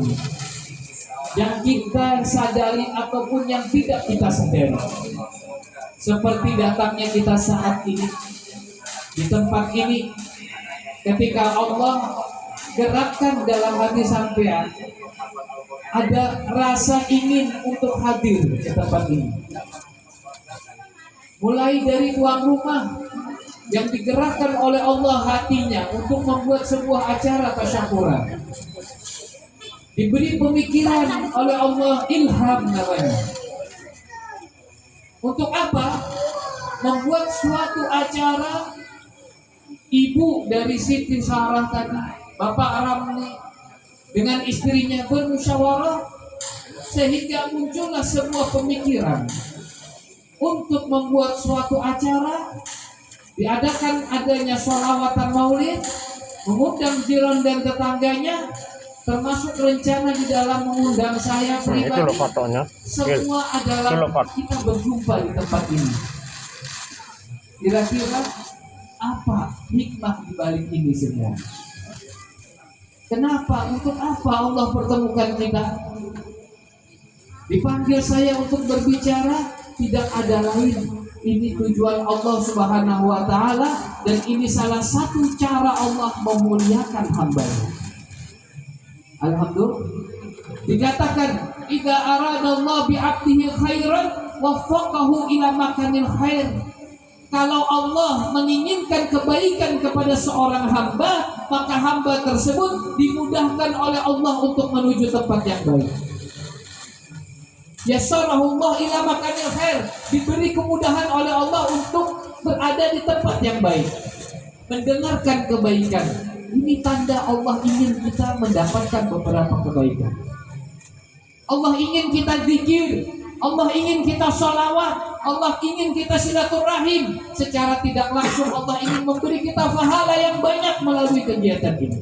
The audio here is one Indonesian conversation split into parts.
ini, yang kita sadari ataupun yang tidak kita sadari. Seperti datangnya kita saat ini di tempat ini, ketika Allah gerakkan dalam hati sampean ada rasa ingin untuk hadir di tempat ini. Mulai dari tuan rumah yang digerakkan oleh Allah hatinya untuk membuat sebuah acara tasyakuran, diberi pemikiran oleh Allah, ilham namanya. Untuk apa? Membuat suatu acara. Ibu dari Siti Sarah tadi, Bapak Ramli dengan istrinya bermusyawarah sehingga muncullah sebuah pemikiran untuk membuat suatu acara, diadakan adanya sholawatan maulid, mengundang jiran dan tetangganya, termasuk rencana di dalam mengundang saya pribadi. Itu loh fotonya. Semua adalah kita berjumpa di tempat ini. Kira-kira apa hikmah di balik ini semua? Kenapa? Untuk apa Allah pertemukan kita? Dipanggil saya untuk berbicara, tidak ada lain. Ini tujuan Allah Subhanahu wa Ta'ala, dan ini salah satu cara Allah memuliakan hamba-Nya. Alhamdulillah. Dikatakan, "Idza aradallahu bi'abdihi khairan waffaqahu ila makanil khair." Kalau Allah menginginkan kebaikan kepada seorang hamba, maka hamba tersebut dimudahkan oleh Allah untuk menuju tempat yang baik. Yassarahullah ila makanil khair, diberi kemudahan oleh Allah untuk berada di tempat yang baik, mendengarkan kebaikan. Ini tanda Allah ingin kita mendapatkan beberapa kebaikan. Allah ingin kita zikir, Allah ingin kita sholawat, Allah ingin kita silaturahim. Secara tidak langsung Allah ingin memberi kita pahala yang banyak melalui kegiatan ini.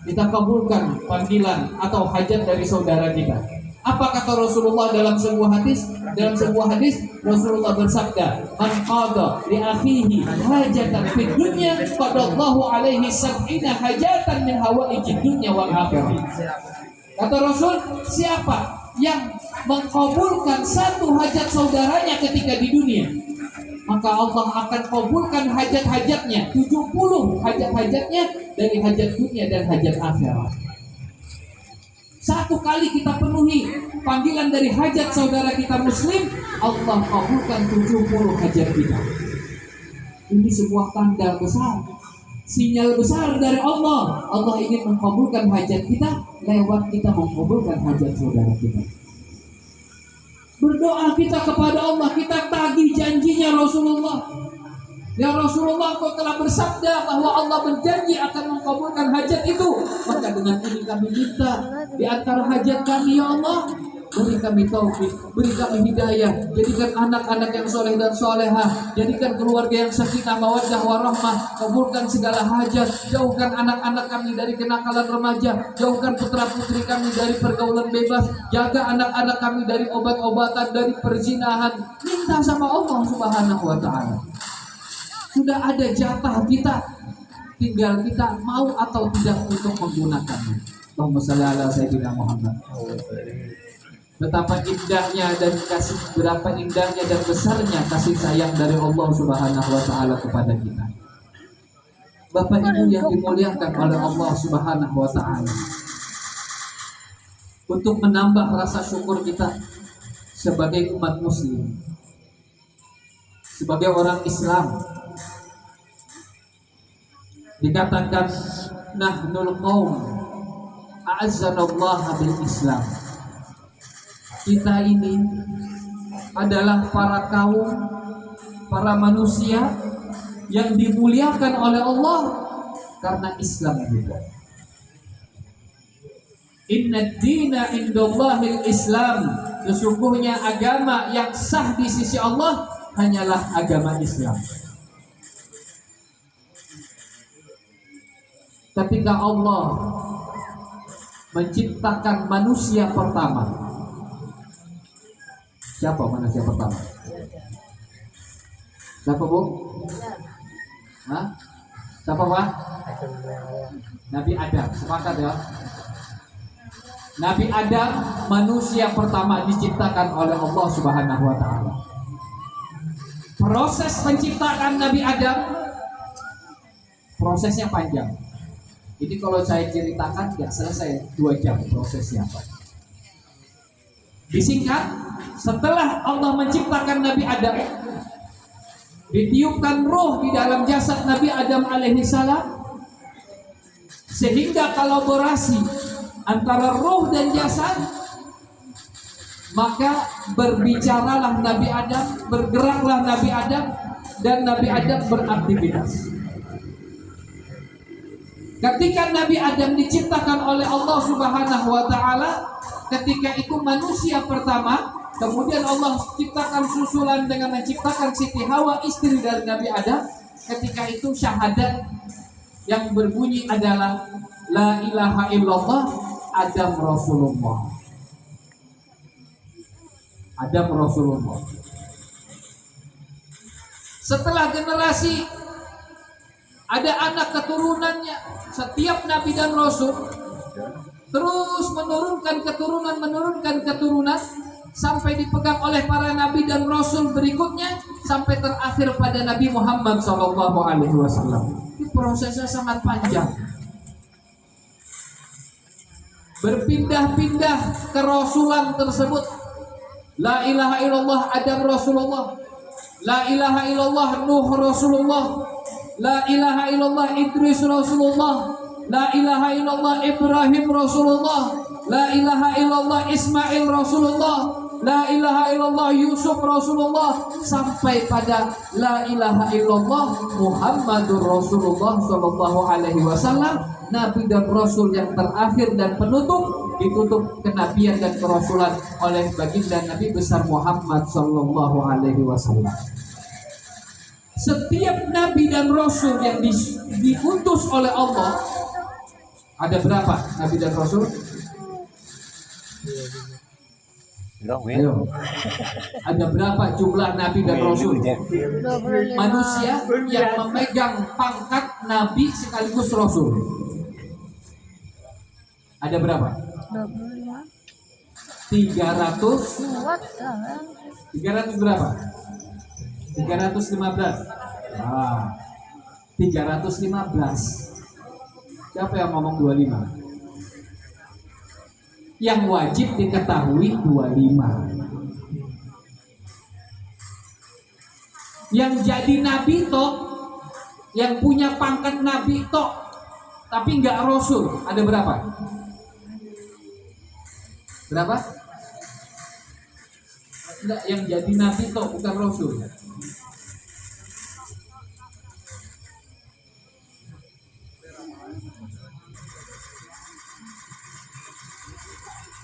Kita kabulkan panggilan atau hajat dari saudara kita. Apa kata Rasulullah dalam sebuah hadis? Dalam sebuah hadis Rasulullah bersabda, "Man qada li akhihi hajatan fid dunya qadallahu alaihi sab'ina hajatan min hawaijid dunya wal akhirah." Kata Rasul, siapa yang mengkabulkan satu hajat saudaranya ketika di dunia, maka Allah akan kabulkan hajat-hajatnya, 70 hajat-hajatnya dari hajat dunia dan hajat akhirat. Satu kali kita penuhi panggilan dari hajat saudara kita muslim, Allah kabulkan 70 hajat kita. Ini sebuah tanda besar, sinyal besar dari Allah. Allah ingin mengkabulkan hajat kita lewat kita mengkabulkan hajat saudara kita. Berdoa kita kepada Allah, kita tagih janjinya Rasulullah. Ya Rasulullah, Kau telah bersabda bahwa Allah berjanji akan mengkabulkan hajat itu. Maka dengan ini kami minta di antara hajat kami, ya Allah, beri kami taufik, beri kami hidayah, jadikan anak-anak yang soleh dan solehah, jadikan keluarga yang sakinah mawaddah warahmah, kabulkan segala hajat, jauhkan anak-anak kami dari kenakalan remaja, jauhkan putra-putri kami dari pergaulan bebas, jaga anak-anak kami dari obat-obatan, dari perzinahan. Minta sama Allah Subhanahu wa Ta'ala. Sudah ada jatah kita, tinggal kita mau atau tidak untuk menggunakannya. Allahumma shalli ala sayyidina Muhammad. Betapa indahnya dan kasih, berapa indahnya dan besarnya kasih sayang dari Allah Subhanahu wa Ta'ala kepada kita. Bapak Ibu yang dimuliakan oleh Allah Subhanahu wa Ta'ala, untuk menambah rasa syukur kita sebagai umat muslim, sebagai orang Islam, dikatakan nahnul qaum a'azzanallahu bil Islam. Kita ini adalah para kaum, para manusia yang dimuliakan oleh Allah karena Islam juga. Inna ad-dina indallahil Islam. Sesungguhnya agama yang sah di sisi Allah hanyalah agama Islam. Ketika Allah menciptakan manusia pertama, siapa manusia pertama? Siapa, Bu? Hah? Siapa, Pak? Nabi Adam. Sepakat ya? Nabi Adam manusia pertama diciptakan oleh Allah Subhanahu wa taala. Proses penciptaan Nabi Adam prosesnya panjang. Ini kalau saya ceritakan nggak selesai 2 jam prosesnya, Pak. Disingkat, setelah Allah menciptakan Nabi Adam, ditiupkan roh di dalam jasad Nabi Adam alaihi salam, sehingga kolaborasi antara roh dan jasad, maka berbicaralah Nabi Adam, bergeraklah Nabi Adam, dan Nabi Adam beraktivitas. Ketika Nabi Adam diciptakan oleh Allah Subhanahu wa taala, ketika itu manusia pertama, kemudian Allah ciptakan susulan dengan menciptakan Siti Hawa, istri dari Nabi Adam. Ketika itu syahadat yang berbunyi adalah la ilaha illallah Adam Rasulullah. Adam Rasulullah. Setelah generasi ada anak keturunannya, setiap nabi dan rasul terus menurunkan keturunan sampai dipegang oleh para nabi dan rasul berikutnya sampai terakhir pada Nabi Muhammad SAW. Ini prosesnya sangat panjang. Berpindah-pindah kerasulan tersebut. La ilaha illallah Adam Rasulullah, la ilaha illallah Nuh Rasulullah, la ilaha illallah Idris Rasulullah, la ilaha illallah Ibrahim Rasulullah, la ilaha illallah Ismail Rasulullah, la ilaha illallah Yusuf Rasulullah, sampai pada la ilaha illallah Muhammadur Rasulullah sallallahu alaihi wasallam, nabi dan rasul yang terakhir dan penutup, ditutup kenabian dan kerasulan oleh baginda Nabi besar Muhammad sallallahu alaihi wasallam. Setiap nabi dan rasul yang diutus oleh Allah, ada berapa nabi dan rasul? Ayo. Ada berapa jumlah nabi dan rasul? Manusia yang memegang pangkat nabi sekaligus rasul. Ada berapa? 300 berapa? 315. Ah, 315. Siapa yang ngomong 25? Yang wajib diketahui 25. Yang jadi nabi tok, yang punya pangkat nabi tok, tapi nggak rasul, ada berapa? Berapa? Enggak, yang jadi nabi tok bukan rasul.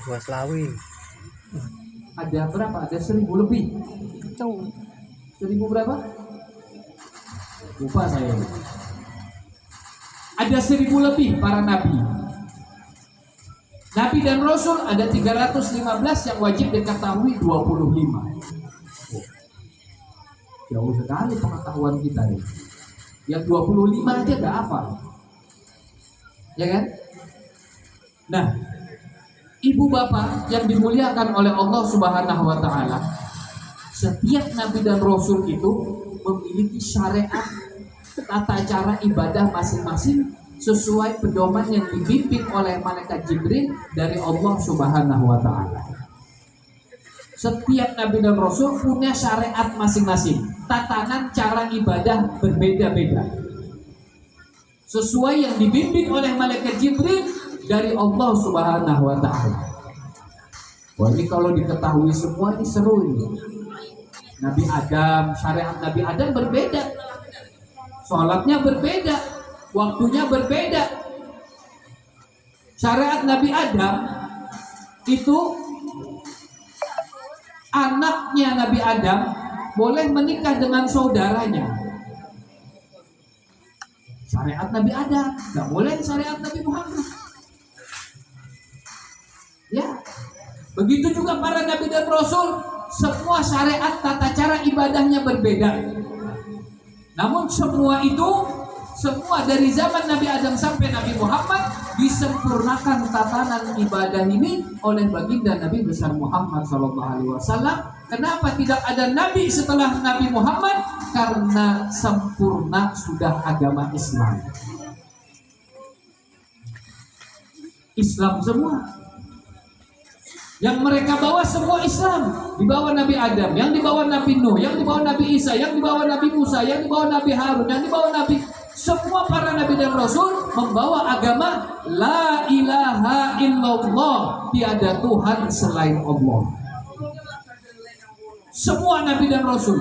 Dua Selawi. Ada berapa? Ada 1000 lebih. 1000 berapa? Lupa saya. Ada 1000 lebih para nabi. Nabi dan rasul ada 315, yang wajib diketahui 25. Jauh sekali pengetahuan kita ini. Yang 25 aja gak hafal. Ya kan? Nah, ibu bapak yang dimuliakan oleh Allah Subhanahu wa taala, setiap nabi dan rasul itu memiliki syariat, tata cara ibadah masing-masing sesuai pedoman yang dibimbing oleh malaikat Jibril dari Allah Subhanahu wa taala. Setiap nabi dan rasul punya syariat masing-masing, tatanan cara ibadah berbeda-beda, sesuai yang dibimbing oleh malaikat Jibril dari Allah Subhanahu wa taala. Wah, ini kalau diketahui semua ini seru ini. Nabi Adam, syariat Nabi Adam berbeda. Sholatnya berbeda, waktunya berbeda. Syariat Nabi Adam itu anaknya Nabi Adam boleh menikah dengan saudaranya. Syariat Nabi Adam, nggak boleh syariat Nabi Muhammad. Ya, begitu juga para nabi dan rasul, semua syariat tata cara ibadahnya berbeda. Namun semua itu, semua dari zaman Nabi Adam sampai Nabi Muhammad disempurnakan tatanan ibadah ini oleh baginda Nabi besar Muhammad SAW. Kenapa tidak ada nabi setelah Nabi Muhammad? Karena sempurna sudah agama Islam. Islam semua. Yang mereka bawa semua Islam. Dibawa Nabi Adam, yang dibawa Nabi Nuh, yang dibawa Nabi Isa, yang dibawa Nabi Musa, yang dibawa Nabi Harun, yang dibawa Nabi. Semua para Nabi dan Rasul membawa agama La ilaha illallah. Tiada Tuhan selain Allah. Semua Nabi dan Rasul.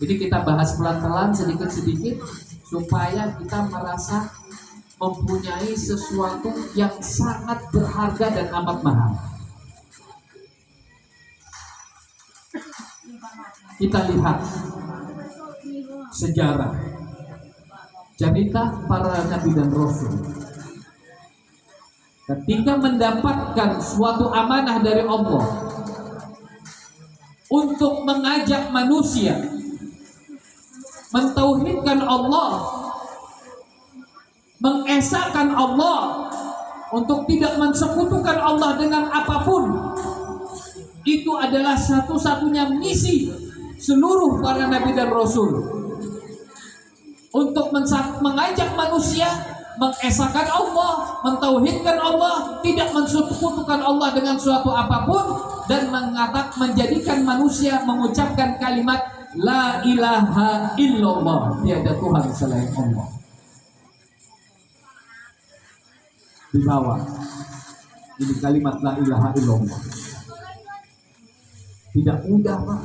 Jadi kita bahas pelan-pelan sedikit-sedikit supaya kita merasa mempunyai sesuatu yang sangat berharga dan amat mahal. Kita lihat sejarah cerita para Nabi dan Rasul. Ketika mendapatkan suatu amanah dari Allah untuk mengajak manusia mentauhidkan Allah, mengesahkan Allah, untuk tidak mensekutukan Allah dengan apapun, itu adalah satu-satunya misi seluruh para Nabi dan Rasul, untuk mengajak manusia mengesahkan Allah, mentauhidkan Allah, tidak mensekutukan Allah dengan suatu apapun, dan menjadikan manusia mengucapkan kalimat La ilaha illallah. Tiada Tuhan selain Allah. Di bawah ini kalimat La ilaha illallah. Tidak mudah, Pak.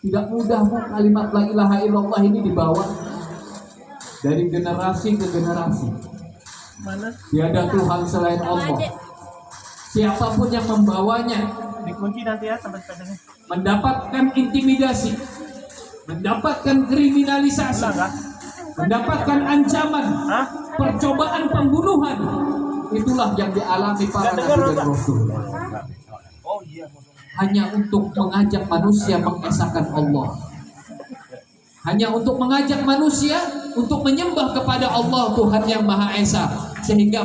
Tidak mudah, Pak, kalimat La ilaha illallah ini dibawa dari generasi ke generasi. Tiada Tuhan selain Allah. Siapapun yang membawanya dikunci nanti ya sampai sepedanya. Mendapatkan intimidasi, mendapatkan kriminalisasi, mendapatkan ancaman, percobaan pembunuhan. Itulah yang dialami para Nabi dan Rasul. Hanya untuk mengajak manusia mengesahkan Allah. Hanya untuk mengajak manusia untuk menyembah kepada Allah Tuhan yang Maha Esa. Sehingga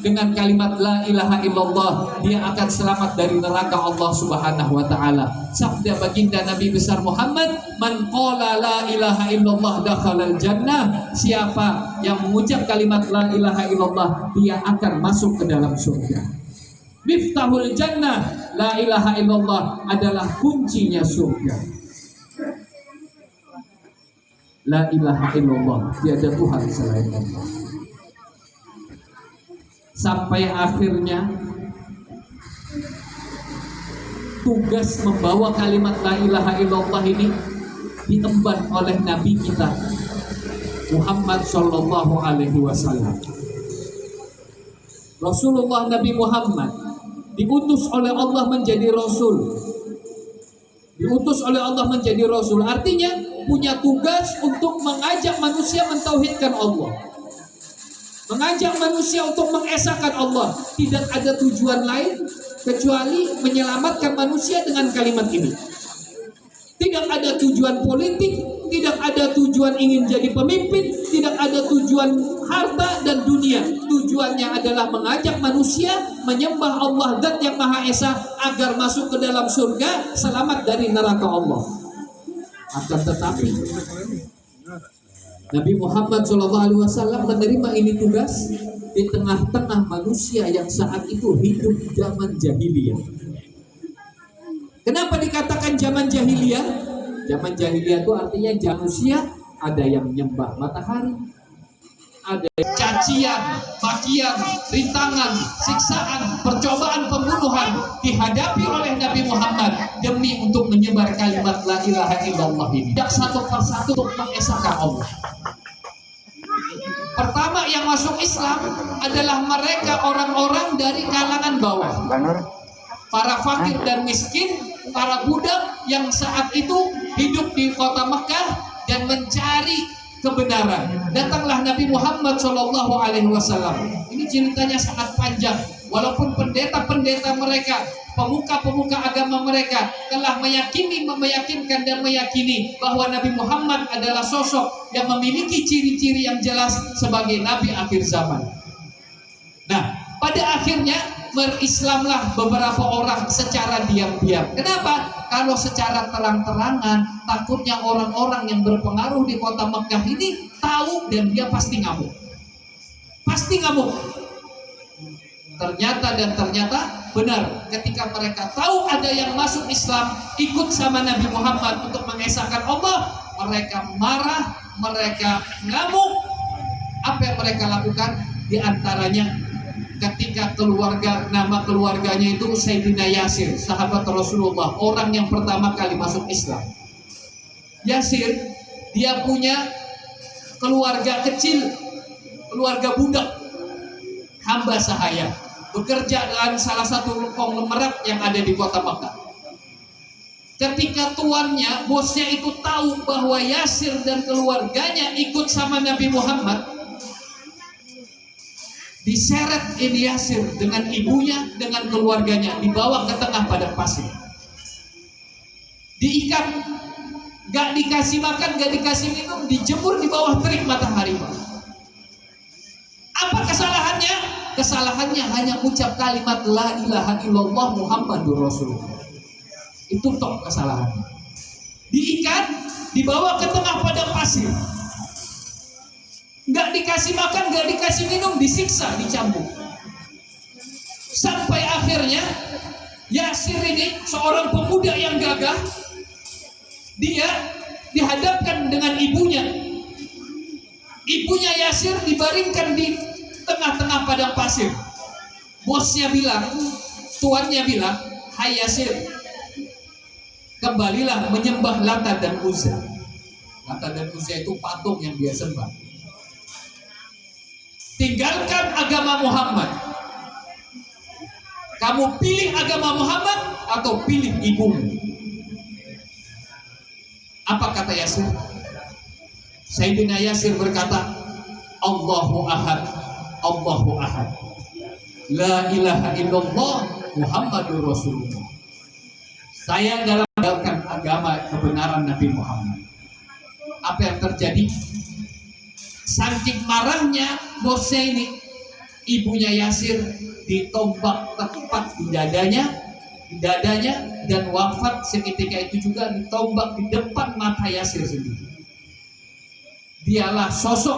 dengan kalimat La ilaha illallah dia akan selamat dari neraka Allah Subhanahu wa taala. Sabda baginda Nabi besar Muhammad, man qala la ilaha illallah dakhalal jannah. Siapa yang mengucap kalimat La ilaha illallah, dia akan masuk ke dalam surga. Miftahul jannah, La ilaha illallah adalah kuncinya surga. La ilaha illallah, tiada Tuhan selain Allah. Sampai akhirnya tugas membawa kalimat La ilaha illallah ini diemban oleh Nabi kita Muhammad Sallallahu Alaihi Wasallam. Rasulullah Nabi Muhammad diutus oleh Allah menjadi Rasul. Diutus oleh Allah menjadi Rasul, artinya punya tugas untuk mengajak manusia mentauhidkan Allah, mengajak manusia untuk mengesahkan Allah. Tidak ada tujuan lain kecuali menyelamatkan manusia dengan kalimat ini. Tidak ada tujuan politik, tidak ada tujuan ingin jadi pemimpin, tidak ada tujuan harta dan dunia. Tujuannya adalah mengajak manusia menyembah Allah Zat yang Maha Esa agar masuk ke dalam surga, selamat dari neraka Allah. Akan tetapi Nabi Muhammad SAW menerima ini tugas di tengah-tengah manusia yang saat itu hidup zaman jahiliyah. Kenapa dikatakan zaman jahiliyah? Zaman jahiliyah itu artinya manusia ada yang menyembah matahari, ada cacian, makian, rintangan, siksaan, percobaan pembunuhan dihadapi oleh Nabi Muhammad demi untuk menyebar kalimat La ilaha illallah ini. Tidak satu persatu untuk mengesahkan Allah. Pertama yang masuk Islam adalah mereka orang-orang dari kalangan bawah, para fakir dan miskin, para budak yang saat itu hidup di kota Mekah dan mencari kebenaran. Datanglah Nabi Muhammad SAW. Ini ceritanya sangat panjang. Walaupun pendeta-pendeta mereka, pemuka-pemuka agama mereka telah meyakinkan dan meyakini bahwa Nabi Muhammad adalah sosok yang memiliki ciri-ciri yang jelas sebagai Nabi akhir zaman. Nah, pada akhirnya berislamlah beberapa orang secara diam-diam. Kenapa? Kalau secara terang-terangan, takutnya orang-orang yang berpengaruh di kota Mekah ini tahu dan dia pasti ngamuk. Pasti ngamuk. Ternyata benar, ketika mereka tahu ada yang masuk Islam, ikut sama Nabi Muhammad untuk mengesahkan Allah, mereka marah, mereka ngamuk. Apa yang mereka lakukan? Di antaranya ketika nama keluarganya itu Sayyidina Yasir, sahabat Rasulullah, orang yang pertama kali masuk Islam. Yasir, dia punya keluarga kecil, keluarga budak, hamba sahaya, bekerja dengan salah satu konglomerat yang ada di kota Makkah. Ketika tuannya, bosnya itu tahu bahwa Yasir dan keluarganya ikut sama Nabi Muhammad, diseret ini Yasir dengan ibunya, dengan keluarganya, dibawa ke tengah padang pasir, diikat, gak dikasih makan, gak dikasih minum, dijemur di bawah terik matahari. Apa kesalahannya? Kesalahannya hanya ucap kalimat la ilaha illallah Muhammadur Rasulullah. Itu toh kesalahannya. Diikat, dibawa ke tengah padang pasir, nggak dikasih makan, nggak dikasih minum, disiksa, dicambuk. Sampai akhirnya Yasir ini seorang pemuda yang gagah, dia dihadapkan dengan ibunya. Ibunya Yasir dibaringkan di tengah-tengah padang pasir. Bosnya bilang, tuannya bilang, hai Yasir, kembalilah menyembah Lata dan Uzza. Lata dan Uzza itu patung yang dia sembah. Tinggalkan agama Muhammad. Kamu pilih agama Muhammad atau pilih ibumu. Apa kata Yasir? Sayyidina Yasir berkata, Allahu ahad, Allahu ahad, la ilaha illallah Muhammadur Rasulullah. Saya dalam menjalankan agama kebenaran Nabi Muhammad. Apa yang terjadi? Saking marahnya bosnya ini, ibunya Yasir ditombak tepat di dadanya, dan wafat seketika itu juga ditombak di depan mata Yasir sendiri. Dialah sosok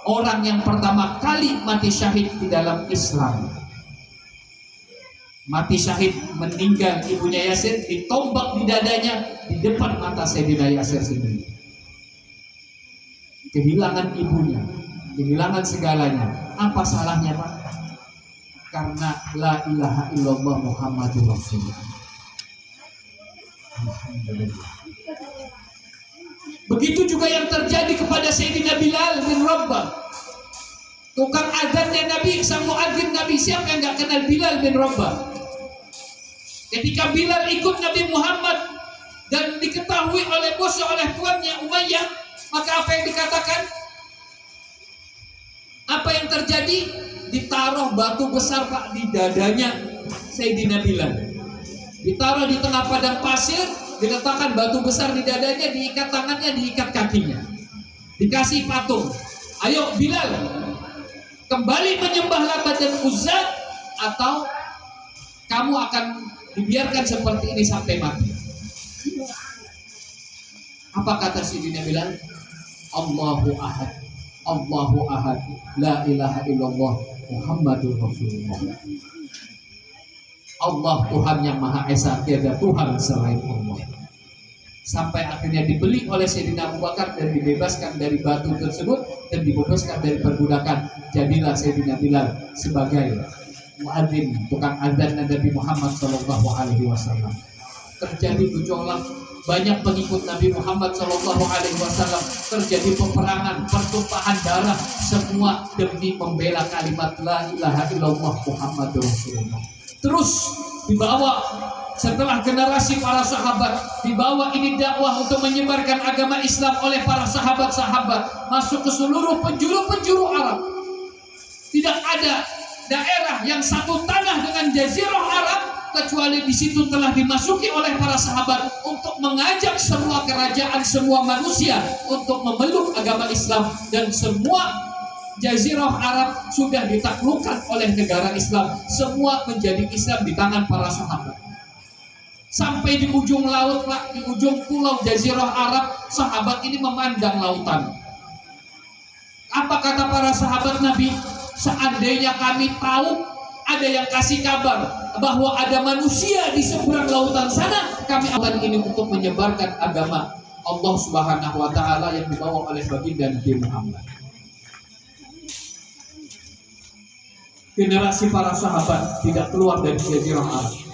orang yang pertama kali mati syahid di dalam Islam. Mati syahid, meninggal ibunya Yasir, ditombak di dadanya di depan mata Sayyidina Yasir sendiri. Kehilangan ibunya, kehilangan segalanya. Apa salahnya, Pak? Karena la ilaha illallah Muhammadur Rasulullah. Alhamdulillah. Begitu juga yang terjadi kepada Sayyidina Bilal bin Rabah, tukang adzannya Nabi, sang muadzin Nabi. Siapa yang gak kenal Bilal bin Rabah? Ketika Bilal ikut Nabi Muhammad dan diketahui oleh bosnya, oleh tuannya Umayyah, maka apa yang dikatakan? Apa yang terjadi? Ditaruh batu besar, Pak, di dadanya Sayyidina Bilal. Ditaruh di tengah padang pasir, diletakkan batu besar di dadanya, diikat tangannya, diikat kakinya, dikasih patung. Ayo Bilal, kembali menyembah Lata dan Uzza, atau kamu akan dibiarkan seperti ini sampai mati. Apa kata Sayyidina Bilal? Allahu ahad, Allahu ahad, la ilaha illallah Muhammadur Rasulullah. Allah Tuhan yang Maha Esa, tiada Tuhan selain Allah. Sampai akhirnya dibeli oleh Sayyidina Abu Bakar dan dibebaskan dari batu tersebut dan dibebaskan dari perbudakan. Jadilah Sayyidina Bilal sebagai muadzin, tukang adzan Nabi Muhammad SAW. Terjadi gejolak, banyak pengikut Nabi Muhammad SAW, terjadi peperangan, pertumpahan darah, semua demi membela kalimat la ilaha illallah Muhammadur Rasulullah. Terus dibawa setelah generasi para sahabat, dibawa ini dakwah untuk menyebarkan agama Islam oleh para sahabat-sahabat, masuk ke seluruh penjuru-penjuru Arab. Tidak ada daerah yang satu tanah dengan Jazirah Arab kecuali di situ telah dimasuki oleh para sahabat untuk mengajak semua kerajaan, semua manusia untuk memeluk agama Islam, dan semua Jazirah Arab sudah ditaklukkan oleh negara Islam. Semua menjadi Islam di tangan para sahabat. Sampai di ujung laut, di ujung pulau Jazirah Arab, sahabat ini memandang lautan. Apa kata para sahabat Nabi? Seandainya kami tahu ada yang kasih kabar bahwa ada manusia di seberang lautan sana, kami akan ini untuk menyebarkan agama Allah Subhanahu wa taala yang dibawa oleh baginda Nabi Muhammad. Generasi para sahabat tidak keluar dari Jazirah Arab.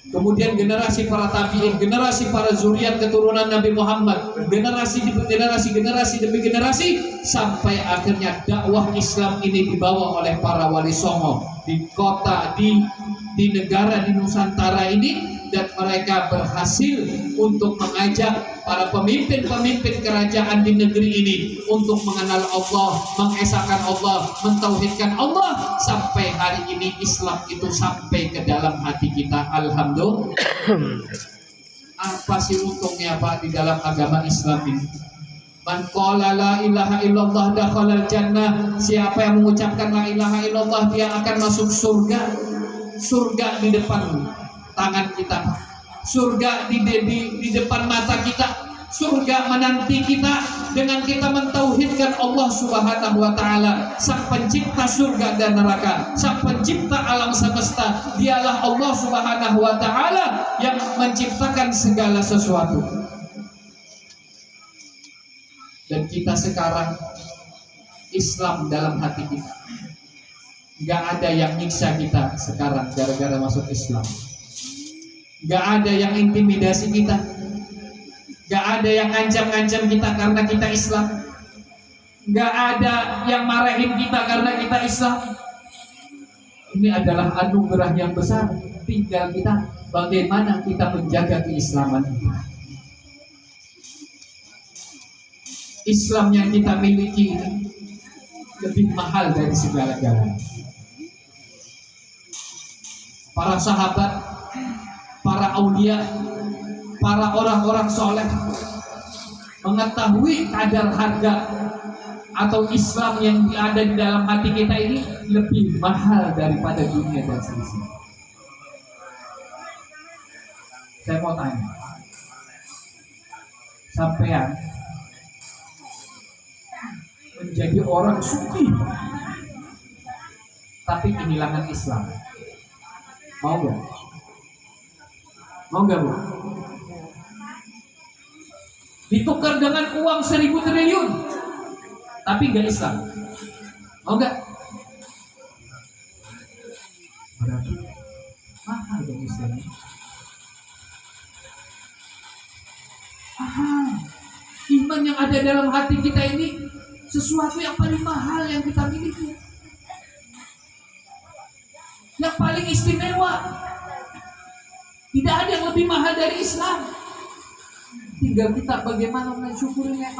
Kemudian generasi para tabi'in, generasi para zuriat keturunan Nabi Muhammad, generasi demi generasi, sampai akhirnya dakwah Islam ini dibawa oleh para wali songo di kota, di negara di Nusantara ini, dan mereka berhasil untuk mengajak para pemimpin-pemimpin kerajaan di negeri ini untuk mengenal Allah, mengesahkan Allah, mentauhidkan Allah. Sampai hari ini Islam itu sampai ke dalam hati kita. Alhamdulillah. Apa sih untungnya Pak di dalam agama Islam ini? Man qala la ilaha illallah dakhalal jannah. Siapa yang mengucapkan la ilaha illallah, dia akan masuk surga. Surga di depan tangan kita, surga di depan mata kita, surga menanti kita dengan kita mentauhidkan Allah Subhanahu wa taala, sang pencipta surga dan neraka, sang pencipta alam semesta. Dialah Allah Subhanahu wa taala yang menciptakan segala sesuatu. Dan kita sekarang Islam dalam hati kita. Gak ada yang nyiksa kita sekarang gara-gara masuk Islam. Gak ada yang intimidasi kita. Gak ada yang ngancam-ngancam kita karena kita Islam. Gak ada yang marahin kita karena kita Islam. Ini adalah anugerah yang besar. Tinggal kita bagaimana kita menjaga keislaman kita. Islam yang kita miliki ini lebih mahal dari segala-galanya. Para sahabat, para aulia, para orang-orang soleh mengetahui kadar harga atau Islam yang ada di dalam hati kita ini lebih mahal daripada dunia dan selisih. Saya mau tanya, sampean menjadi orang suci tapi kehilangan Islam, mau gak? Mau gak Bu? Ditukar dengan uang 1.000 triliun tapi gak Islam, mau gak? Berarti mahal dong Islam. Iman yang ada dalam hati kita ini sesuatu yang paling mahal yang kita miliki, yang paling istimewa. Tidak ada yang lebih mahal dari Islam. Tinggal kita bagaimana mensyukurinya.